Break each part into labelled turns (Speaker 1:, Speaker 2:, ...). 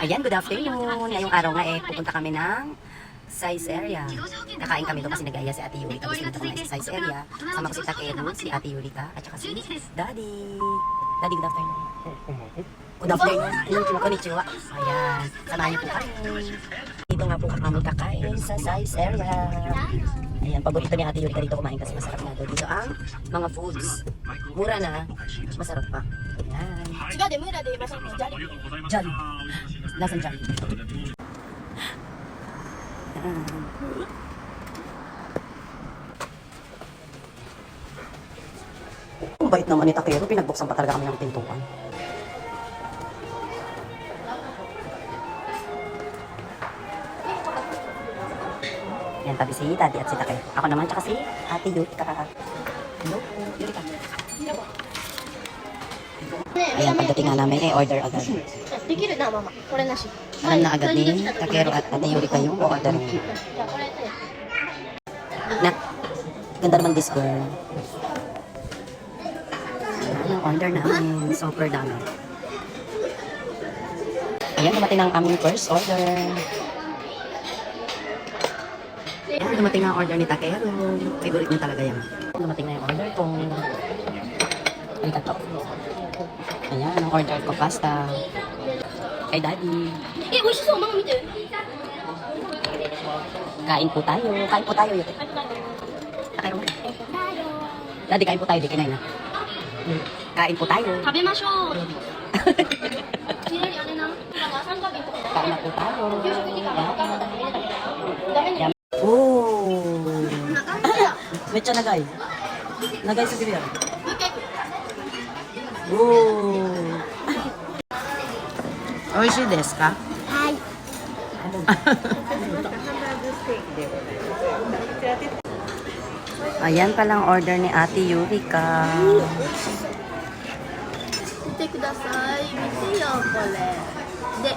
Speaker 1: Ayan, good afternoon. Ngayong araw nga pupunta kami ng size area. Nakain kami doon kasi nag-aya si Ate Yurika. Gusto nito kami sa size area. Sama ko si Takeru, si Ate Yurika, at saka si Daddy. Daddy, good afternoon. Good afternoon. Konnichiwa. Ayan, samahan niyo po kami. Dito nga po kami kakain sa size area. Ayan, paborito ni Ate Yurika dito kumain kasi masarap na doon. Dito ang mga foods. Mura na, masarap pa. Ayan. Jolly. Lasang jolly. Ang bait naman ni Takeru, pinagbuksan pa talaga kami ng pintuan. Yan, tabi si Daddy at si Takeru. Ako naman, tsaka si Ate Yurika. Hello, Yurika. Ayan, pagdating nga namin, order agad. Alam na agad ni Takeru at Ate Yurika yung order niya. Na, ganda naman this girl. Ayan, order namin. Super dami. Ayan, dumating ang aming first order. Ayan, dumating ang order ni Takeru. Favorite niya talaga yan. Dumating na yung order ko. Halika to. Ayan, ang order ko pasta. Kay Daddy. Kain po tayo. Kain po tayo. Takeru. Daddy, kain po tayo. Di kinain na. Kain po tayo. Kain na po tayo. Yan. Oh. Mecha nagay. Nagay sa bibir. Oh. Oishi desu ka? Hai. Ayan palang order ni Ate Yurika. Mite kudasai. Mite yo, kore. De.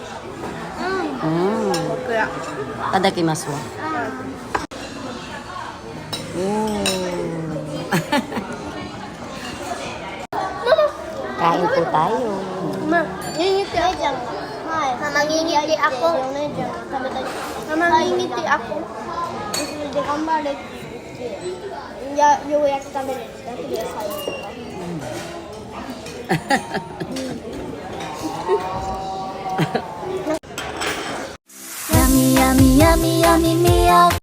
Speaker 1: Tadakimasu. Kain po tayo.
Speaker 2: Ngingiti ako. Ngingiti ako. Ngingiti ako. Gusto gambareって言って、ようやく食べれるだけで最後とか。Yummy, yummy, yummy, yummy meal.